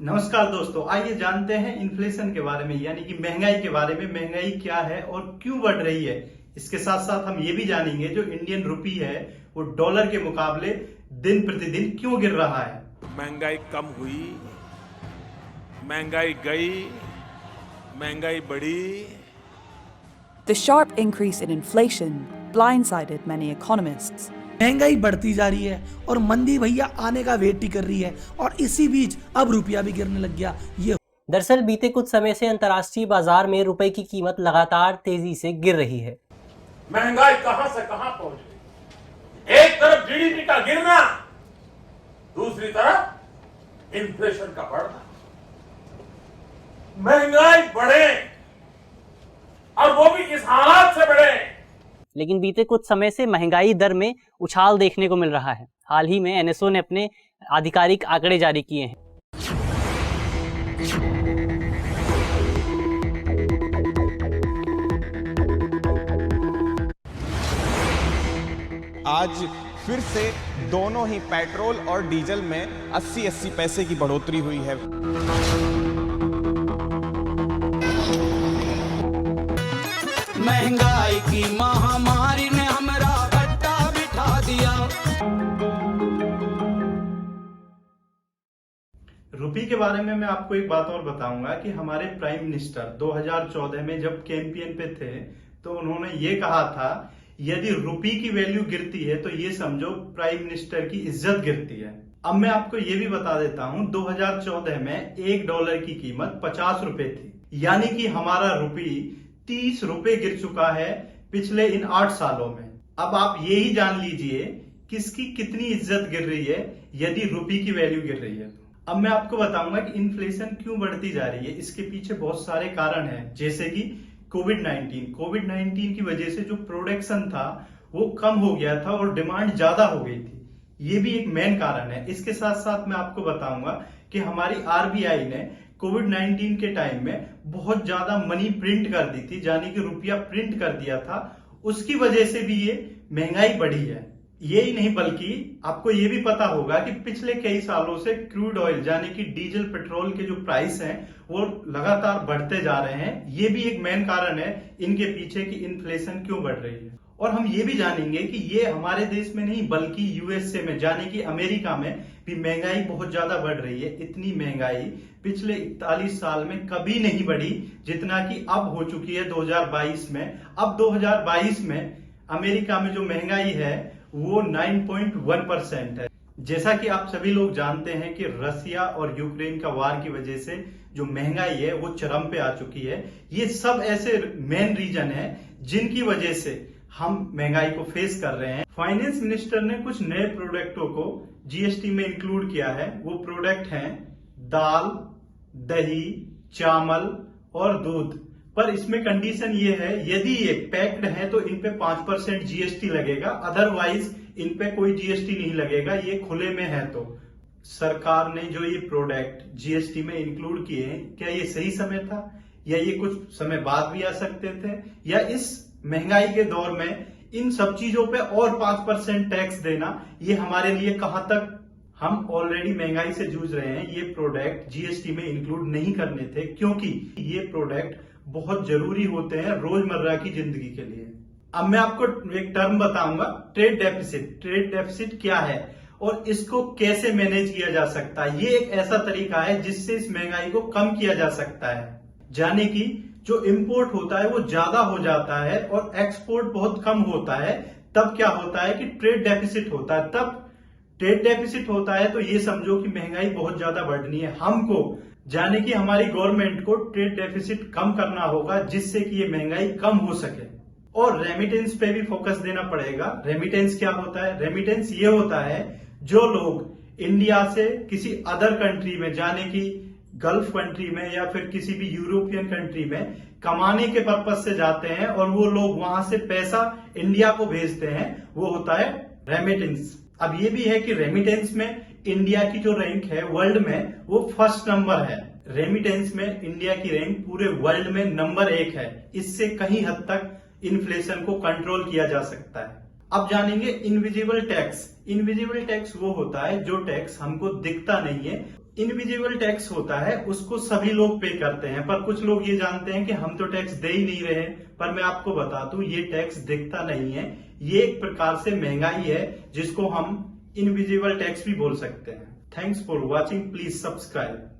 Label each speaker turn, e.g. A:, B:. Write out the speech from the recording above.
A: नमस्कार दोस्तों, आइए जानते हैं इन्फ्लेशन के बारे में, यानी कि महंगाई के बारे में। महंगाई क्या है और क्यों बढ़ रही है। इसके साथ साथ हम ये भी जानेंगे जो इंडियन रुपी है वो डॉलर के मुकाबले दिन प्रतिदिन क्यों गिर रहा है।
B: महंगाई कम हुई, महंगाई गई, महंगाई बढ़ी।
C: The sharp increase in inflation blindsided many economists.
D: महंगाई बढ़ती जा रही है और मंदी भैया आने का वेट ही कर रही है और इसी बीच अब रुपया भी गिरने लग गया। ये
E: दरअसल बीते कुछ समय से अंतर्राष्ट्रीय बाजार में रुपए की कीमत लगातार तेजी से गिर रही है।
B: महंगाई कहां से कहां पहुंच गई। एक तरफ जीडीपी का गिरना, दूसरी तरफ इन्फ्लेशन का बढ़ना। महंगाई बढ़े और वो भी इस हालात से बढ़े।
E: लेकिन बीते कुछ समय से महंगाई दर में उछाल देखने को मिल रहा है। हाल ही में एनएसओ ने अपने आधिकारिक आंकड़े जारी किए हैं।
F: आज फिर से दोनों ही पेट्रोल और डीजल में 80-80 पैसे की बढ़ोतरी हुई है।
D: महंगाई की महामारी ने हमरा भट्टा बिठा दिया।
A: रुपी के बारे में मैं आपको एक बात और बताऊंगा कि हमारे प्राइम मिनिस्टर 2014 में जब कैंपेन पे थे तो उन्होंने ये कहा था, यदि रुपी की वैल्यू गिरती है तो ये समझो प्राइम मिनिस्टर की इज्जत गिरती है। अब मैं आपको ये भी बता देता हूं, 2014 में $1 की कीमत 50 रुपए थी, यानी कि हमारा रुपी 30 रुपए गिर चुका है पिछले इन 8 सालों में। अब आप ये ही जान लीजिए किसकी कितनी इज्जत गिर रही है यदि रुपी की वैल्यू गिर रही है। अब मैं आपको बताऊंगा कि इन्फ्लेशन क्यों बढ़ती जा रही है। इसके पीछे बहुत सारे कारण हैं, जैसे कि कोविड-19 की वजह से जो प्रोडक्शन था वो कम हो गया था और डिमांड ज्यादा हो गई थी, ये भी एक मेन कारण है। इसके साथ साथ मैं आपको बताऊंगा कि हमारी आरबीआई ने कोविड-19 के टाइम में बहुत ज्यादा मनी प्रिंट कर दी थी, यानी कि रुपया प्रिंट कर दिया था, उसकी वजह से भी ये महंगाई बढ़ी है। यही नहीं बल्कि आपको ये भी पता होगा कि पिछले कई सालों से क्रूड ऑयल यानी कि डीजल पेट्रोल के जो प्राइस हैं वो लगातार बढ़ते जा रहे हैं। ये भी एक मेन कारण है इनके पीछे कि इन्फ्लेशन क्यों बढ़ रही है। और हम ये भी जानेंगे कि ये हमारे देश में नहीं बल्कि यूएसए में यानी कि अमेरिका में भी महंगाई बहुत ज्यादा बढ़ रही है। इतनी महंगाई पिछले 41 साल में कभी नहीं बढ़ी जितना कि अब हो चुकी है 2022 में। अब 2022 में अमेरिका में जो महंगाई है वो 9.1% है। जैसा कि आप सभी लोग जानते हैं कि रसिया और यूक्रेन का वार की वजह से जो महंगाई है वो चरम पे आ चुकी है। ये सब ऐसे मेन रीजन है जिनकी वजह से हम महंगाई को फेस कर रहे हैं। फाइनेंस मिनिस्टर ने कुछ नए प्रोडक्टों को जीएसटी में इंक्लूड किया है। वो प्रोडक्ट हैं दाल, दही, चावल और दूध। पर इसमें कंडीशन ये है, यदि ये पैक्ड है तो इन पे 5% जीएसटी लगेगा, अदरवाइज इन पे कोई जीएसटी नहीं लगेगा। ये खुले में है। तो सरकार ने जो ये प्रोडक्ट जीएसटी में इंक्लूड किए हैं, क्या ये सही समय था या ये कुछ समय बाद भी आ सकते थे, या इस महंगाई के दौर में इन सब चीजों पे और 5% टैक्स देना ये हमारे लिए कहां तक। हम ऑलरेडी महंगाई से जूझ रहे हैं। ये प्रोडक्ट जीएसटी में इंक्लूड नहीं करने थे क्योंकि ये प्रोडक्ट बहुत जरूरी होते हैं रोजमर्रा की जिंदगी के लिए। अब मैं आपको एक टर्म बताऊंगा, ट्रेड डेफिसिट। ट्रेड डेफिसिट क्या है और इसको कैसे मैनेज किया जा सकता है। ये एक ऐसा तरीका है जिससे इस महंगाई को कम किया जा सकता है। यानी कि जो इंपोर्ट होता है वो ज्यादा हो जाता है और एक्सपोर्ट बहुत कम होता है, तब क्या होता है कि ट्रेड डेफिसिट होता है। तब ट्रेड डेफिसिट होता है तो ये समझो कि महंगाई बहुत ज्यादा बढ़नी है। हमको यानी कि हमारी गवर्नमेंट को ट्रेड डेफिसिट कम करना होगा जिससे कि ये महंगाई कम हो सके। और रेमिटेंस पे भी फोकस देना पड़ेगा। रेमिटेंस क्या होता है? रेमिटेंस ये होता है जो लोग इंडिया से किसी अदर कंट्री में जाने की, गल्फ कंट्री में या फिर किसी भी यूरोपियन कंट्री में कमाने के पर्पज से जाते हैं और वो लोग वहां से पैसा इंडिया को भेजते हैं, वो होता है रेमिटेंस। अब ये भी है कि रेमिटेंस में इंडिया की जो रैंक है वर्ल्ड में वो फर्स्ट नंबर है। रेमिटेंस में इंडिया की रैंक पूरे वर्ल्ड में नंबर 1 है। इससे कहीं हद तक इन्फ्लेशन को कंट्रोल किया जा सकता है। अब जानेंगे इनविजिबल टैक्स। इनविजिबल टैक्स वो होता है जो टैक्स हमको दिखता नहीं है, इनविजिबल टैक्स होता है उसको सभी लोग पे करते हैं, पर कुछ लोग ये जानते हैं कि हम तो टैक्स दे ही नहीं रहे। पर मैं आपको बता दूं ये टैक्स दिखता नहीं है, ये एक प्रकार से महंगाई है जिसको हम इनविजिबल टैक्स भी बोल सकते हैं। Thanks for watching, please subscribe.